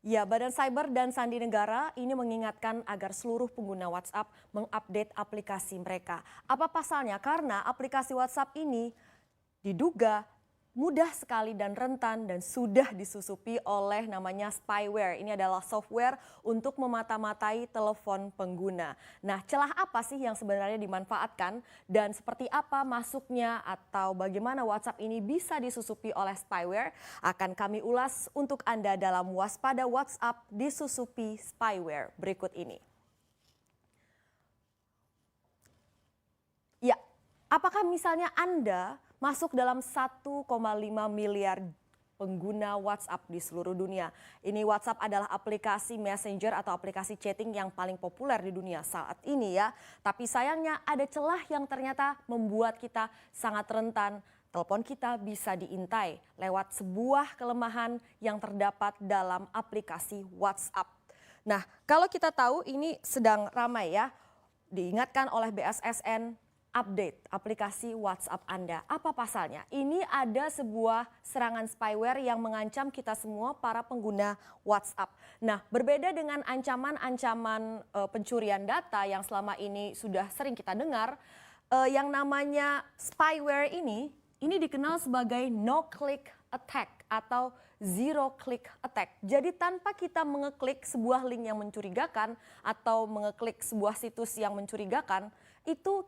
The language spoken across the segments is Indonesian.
Ya, Badan Cyber dan Sandi Negara ini mengingatkan agar seluruh pengguna WhatsApp mengupdate aplikasi mereka. Apa pasalnya? Karena aplikasi WhatsApp ini diduga mudah sekali dan rentan dan sudah disusupi oleh namanya spyware. Ini adalah software untuk memata-matai telepon pengguna. Nah, celah apa sih yang sebenarnya dimanfaatkan dan seperti apa masuknya atau bagaimana WhatsApp ini bisa disusupi oleh spyware? Akan kami ulas untuk Anda dalam Waspada WhatsApp disusupi spyware berikut ini. Ya, apakah misalnya Anda masuk dalam 1,5 miliar pengguna WhatsApp di seluruh dunia? Ini WhatsApp adalah aplikasi messenger atau aplikasi chatting yang paling populer di dunia saat ini ya. Tapi sayangnya ada celah yang ternyata membuat kita sangat rentan. Telepon kita bisa diintai lewat sebuah kelemahan yang terdapat dalam aplikasi WhatsApp. Nah, kalau kita tahu ini sedang ramai ya, diingatkan oleh BSSN, update aplikasi WhatsApp Anda. Apa pasalnya? Ini ada sebuah serangan spyware yang mengancam kita semua para pengguna WhatsApp. Nah, berbeda dengan ancaman-ancaman pencurian data yang selama ini sudah sering kita dengar, yang namanya spyware ini dikenal sebagai no-click attack atau zero-click attack. Jadi tanpa kita mengeklik sebuah link yang mencurigakan atau mengeklik sebuah situs yang mencurigakan, itu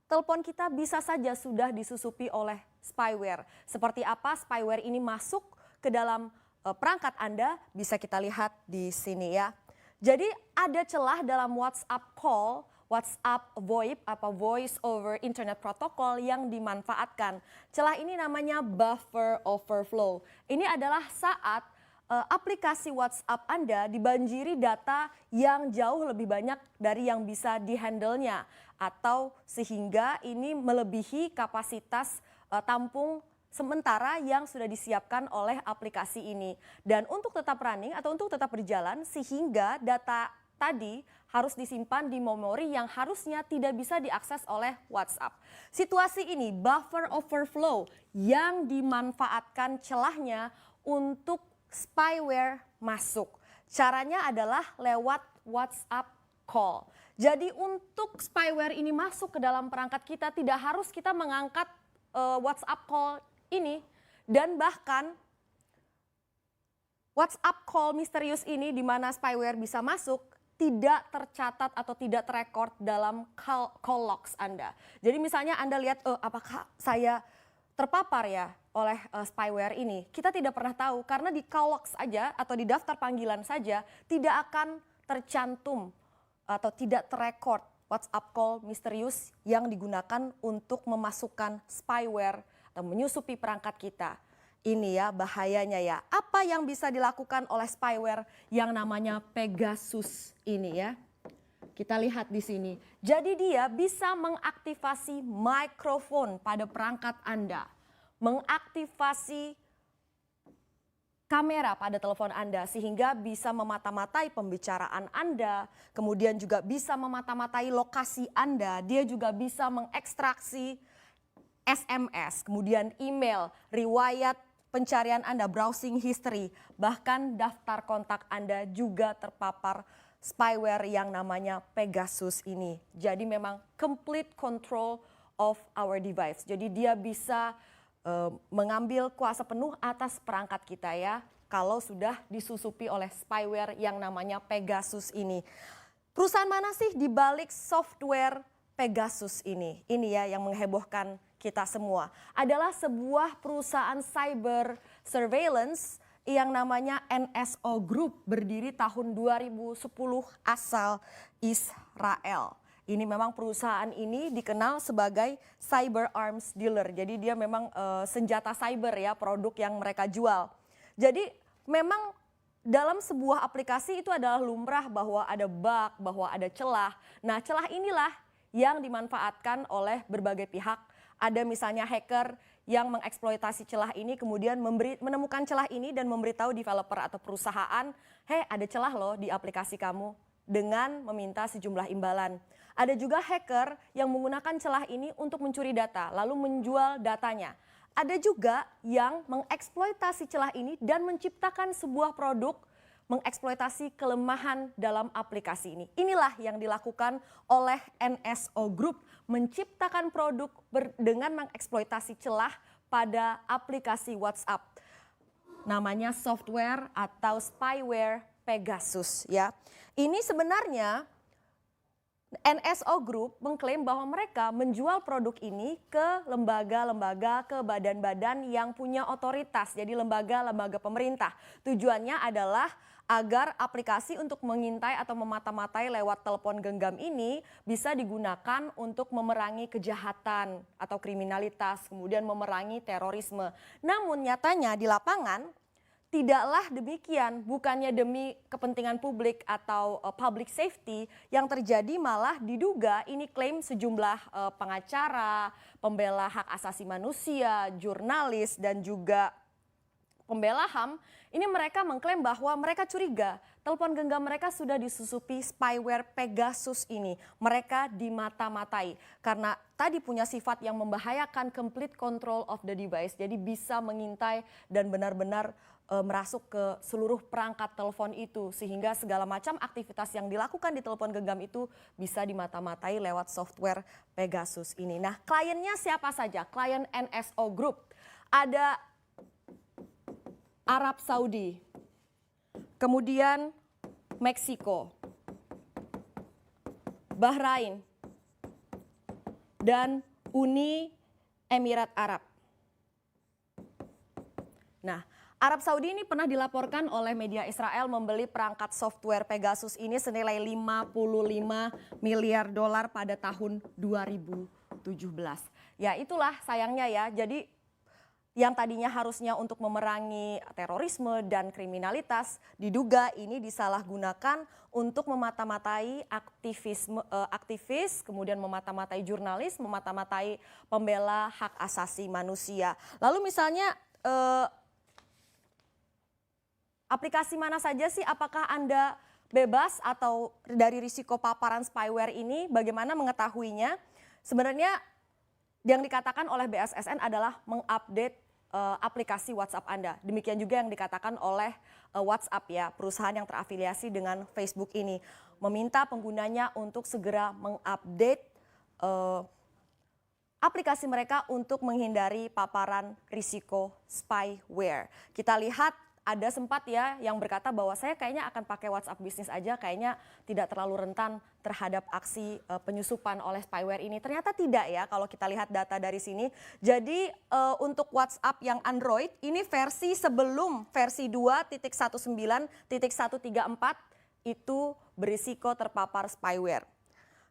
telepon kita bisa saja sudah disusupi oleh spyware. Seperti apa spyware ini masuk ke dalam perangkat Anda bisa kita lihat di sini ya. Jadi ada celah dalam WhatsApp call, WhatsApp VoIP atau Voice over Internet Protocol yang dimanfaatkan. Celah ini namanya buffer overflow. Ini adalah saat aplikasi WhatsApp Anda dibanjiri data yang jauh lebih banyak dari yang bisa dihandle-nya atau sehingga ini melebihi kapasitas tampung sementara yang sudah disiapkan oleh aplikasi ini. Dan untuk tetap running atau untuk tetap berjalan sehingga data tadi harus disimpan di memori yang harusnya tidak bisa diakses oleh WhatsApp. Situasi ini buffer overflow yang dimanfaatkan celahnya untuk spyware masuk. Caranya adalah lewat WhatsApp call. Jadi untuk spyware ini masuk ke dalam perangkat kita tidak harus kita mengangkat WhatsApp call ini. Dan bahkan WhatsApp call misterius ini di mana spyware bisa masuk tidak tercatat atau tidak terekord dalam call logs Anda. Jadi misalnya Anda lihat, apakah saya terpapar ya oleh spyware ini? Kita tidak pernah tahu karena di call logs aja atau di daftar panggilan saja tidak akan tercantum atau tidak terekord WhatsApp call misterius yang digunakan untuk memasukkan spyware atau menyusupi perangkat kita. Ini ya bahayanya ya. Apa yang bisa dilakukan oleh spyware yang namanya Pegasus ini ya? Kita lihat di sini. Jadi dia bisa mengaktifasi mikrofon pada perangkat Anda, mengaktifasi kamera pada telepon Anda sehingga bisa memata-matai pembicaraan Anda, kemudian juga bisa memata-matai lokasi Anda. Dia juga bisa mengekstraksi SMS, kemudian email, riwayat pencarian Anda, browsing history, bahkan daftar kontak Anda juga terpapar spyware yang namanya Pegasus ini. Jadi memang complete control of our device. Jadi dia bisa mengambil kuasa penuh atas perangkat kita ya, kalau sudah disusupi oleh spyware yang namanya Pegasus ini. Perusahaan mana sih di balik software Pegasus ini? Ini ya yang menghebohkan kita semua. Adalah sebuah perusahaan cyber surveillance yang namanya NSO Group, berdiri tahun 2010 asal Israel. Ini memang perusahaan ini dikenal sebagai cyber arms dealer. Jadi dia memang senjata cyber ya, produk yang mereka jual. Jadi memang dalam sebuah aplikasi itu adalah lumrah bahwa ada bug, bahwa ada celah. Nah, celah inilah yang dimanfaatkan oleh berbagai pihak. Ada misalnya hacker yang mengeksploitasi celah ini kemudian menemukan celah ini dan memberitahu developer atau perusahaan, "Hei, ada celah loh di aplikasi kamu," dengan meminta sejumlah imbalan. Ada juga hacker yang menggunakan celah ini untuk mencuri data lalu menjual datanya. Ada juga yang mengeksploitasi celah ini dan menciptakan sebuah produk mengeksploitasi kelemahan dalam aplikasi ini. Inilah yang dilakukan oleh NSO Group, menciptakan produk dengan mengeksploitasi celah pada aplikasi WhatsApp. Namanya software atau spyware Pegasus ya. Ini sebenarnya NSO Group mengklaim bahwa mereka menjual produk ini ke lembaga-lembaga, ke badan-badan yang punya otoritas, jadi lembaga-lembaga pemerintah. Tujuannya adalah agar aplikasi untuk mengintai atau memata-matai lewat telepon genggam ini bisa digunakan untuk memerangi kejahatan atau kriminalitas, kemudian memerangi terorisme. Namun nyatanya di lapangan tidaklah demikian, bukannya demi kepentingan publik atau public safety, yang terjadi malah diduga ini klaim sejumlah pengacara, pembela hak asasi manusia, jurnalis dan juga pembela HAM. Ini mereka mengklaim bahwa mereka curiga telepon genggam mereka sudah disusupi spyware Pegasus ini. Mereka dimata-matai karena tadi punya sifat yang membahayakan complete control of the device. Jadi bisa mengintai dan benar-benar merasuk ke seluruh perangkat telepon itu sehingga segala macam aktivitas yang dilakukan di telepon genggam itu bisa dimata-matai lewat software Pegasus ini. Nah, kliennya siapa saja? Klien NSO Group. Ada Arab Saudi, kemudian Meksiko, Bahrain, dan Uni Emirat Arab. Nah, Arab Saudi ini pernah dilaporkan oleh media Israel membeli perangkat software Pegasus ini senilai 55 miliar dolar pada tahun 2017. Ya itulah sayangnya ya, jadi yang tadinya harusnya untuk memerangi terorisme dan kriminalitas diduga ini disalahgunakan untuk memata-matai aktivis, kemudian memata-matai jurnalis, memata-matai pembela hak asasi manusia. Lalu misalnya aplikasi mana saja sih, apakah Anda bebas atau dari risiko paparan spyware ini, bagaimana mengetahuinya? Sebenarnya yang dikatakan oleh BSSN adalah mengupdate aplikasi WhatsApp Anda. Demikian juga yang dikatakan oleh WhatsApp ya, perusahaan yang terafiliasi dengan Facebook ini. Meminta penggunanya untuk segera mengupdate aplikasi mereka untuk menghindari paparan risiko spyware. Kita lihat ada sempat ya yang berkata bahwa saya kayaknya akan pakai WhatsApp bisnis aja, kayaknya tidak terlalu rentan terhadap aksi penyusupan oleh spyware ini. Ternyata tidak ya kalau kita lihat data dari sini. Jadi untuk WhatsApp yang Android ini versi sebelum versi 2.19.134 itu berisiko terpapar spyware.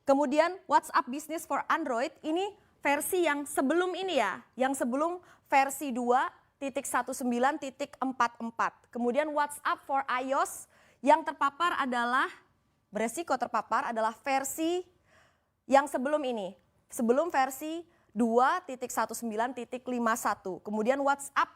Kemudian WhatsApp Business for Android ini versi yang sebelum ini ya, yang sebelum versi 2.19.44. Kemudian WhatsApp for iOS yang terpapar adalah, beresiko terpapar adalah versi yang sebelum ini. Sebelum versi 2.19.51. Kemudian WhatsApp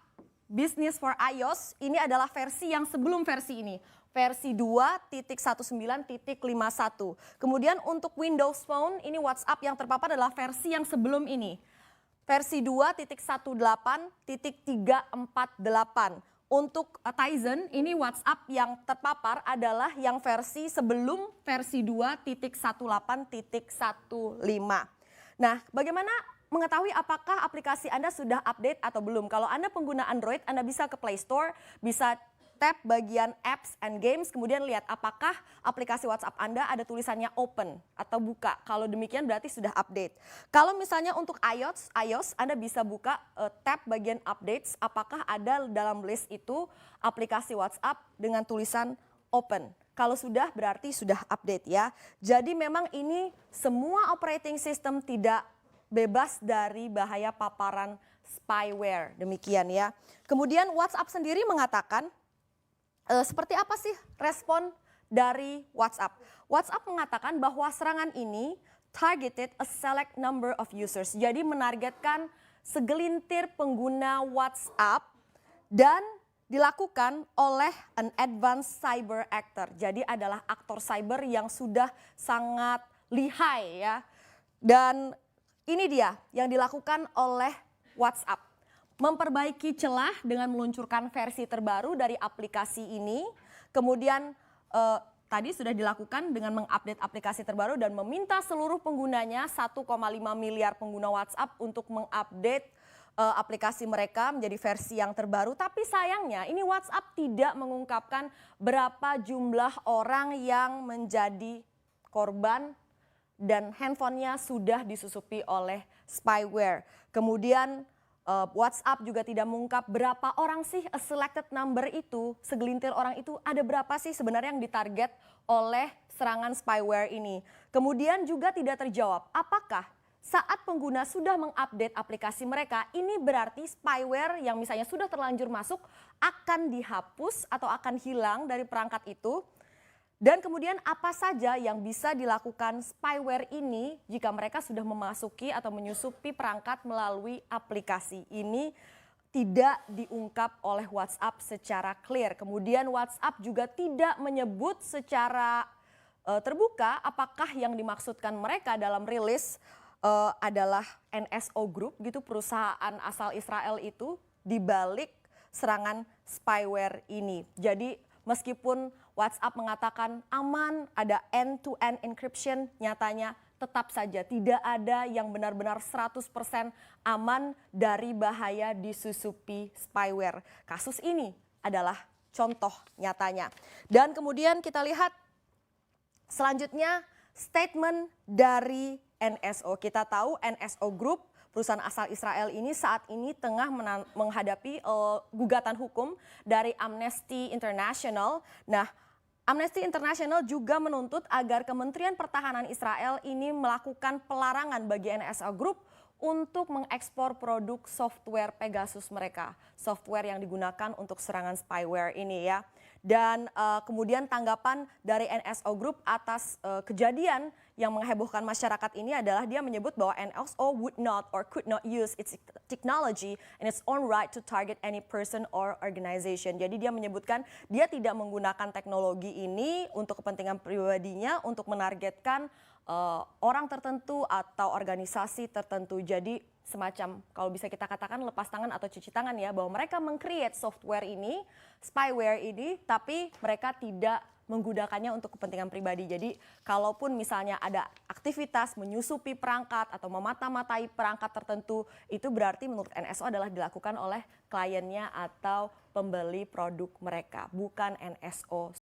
Business for iOS ini adalah versi yang sebelum versi ini. Versi 2.19.51. Kemudian untuk Windows Phone ini WhatsApp yang terpapar adalah versi yang sebelum ini. Versi 2.18.348. Untuk Tizen ini WhatsApp yang terpapar adalah yang versi sebelum versi 2.18.15. Nah, bagaimana mengetahui apakah aplikasi Anda sudah update atau belum? Kalau Anda pengguna Android, Anda bisa ke Play Store, bisa tab bagian apps and games, kemudian lihat apakah aplikasi WhatsApp Anda ada tulisannya open atau buka. Kalau demikian berarti sudah update. Kalau misalnya untuk iOS Anda bisa buka tab bagian updates, apakah ada dalam list itu aplikasi WhatsApp dengan tulisan open. Kalau sudah berarti sudah update ya. Jadi memang ini semua operating system tidak bebas dari bahaya paparan spyware. Demikian ya. Kemudian WhatsApp sendiri mengatakan, seperti apa sih respon dari WhatsApp? WhatsApp mengatakan bahwa serangan ini targeted a select number of users. Jadi menargetkan segelintir pengguna WhatsApp dan dilakukan oleh an advanced cyber actor. Jadi adalah aktor cyber yang sudah sangat lihai ya. Dan ini dia yang dilakukan oleh WhatsApp. Memperbaiki celah dengan meluncurkan versi terbaru dari aplikasi ini. Kemudian tadi sudah dilakukan dengan mengupdate aplikasi terbaru dan meminta seluruh penggunanya 1,5 miliar pengguna WhatsApp untuk mengupdate aplikasi mereka menjadi versi yang terbaru. Tapi sayangnya ini WhatsApp tidak mengungkapkan berapa jumlah orang yang menjadi korban dan handphonenya sudah disusupi oleh spyware. Kemudian WhatsApp juga tidak mengungkap berapa orang sih a selected number itu, segelintir orang itu ada berapa sih sebenarnya yang ditarget oleh serangan spyware ini. Kemudian juga tidak terjawab apakah saat pengguna sudah mengupdate aplikasi mereka, ini berarti spyware yang misalnya sudah terlanjur masuk akan dihapus atau akan hilang dari perangkat itu. Dan kemudian apa saja yang bisa dilakukan spyware ini jika mereka sudah memasuki atau menyusupi perangkat melalui aplikasi ini tidak diungkap oleh WhatsApp secara clear. Kemudian WhatsApp juga tidak menyebut secara terbuka apakah yang dimaksudkan mereka dalam rilis adalah NSO Group gitu, perusahaan asal Israel itu di balik serangan spyware ini. Jadi meskipun WhatsApp mengatakan aman, ada end-to-end encryption, nyatanya tetap saja tidak ada yang benar-benar 100% aman dari bahaya disusupi spyware. Kasus ini adalah contoh nyatanya. Dan kemudian kita lihat selanjutnya statement dari NSO. Kita tahu NSO Group, perusahaan asal Israel ini saat ini tengah menghadapi gugatan hukum dari Amnesty International. Nah, Amnesty International juga menuntut agar Kementerian Pertahanan Israel ini melakukan pelarangan bagi NSO Group untuk mengekspor produk software Pegasus mereka. Software yang digunakan untuk serangan spyware ini ya. Dan kemudian tanggapan dari NSO Group atas kejadian yang menghebohkan masyarakat ini adalah dia menyebut bahwa NSO would not or could not use its technology in its own right to target any person or organization. Jadi dia menyebutkan dia tidak menggunakan teknologi ini untuk kepentingan pribadinya untuk menargetkan orang tertentu atau organisasi tertentu. Jadi semacam kalau bisa kita katakan lepas tangan atau cuci tangan ya, bahwa mereka meng-create software ini, spyware ini, tapi mereka tidak menggunakannya untuk kepentingan pribadi. Jadi kalaupun misalnya ada aktivitas menyusupi perangkat atau memata-matai perangkat tertentu, itu berarti menurut NSO adalah dilakukan oleh kliennya atau pembeli produk mereka, bukan NSO.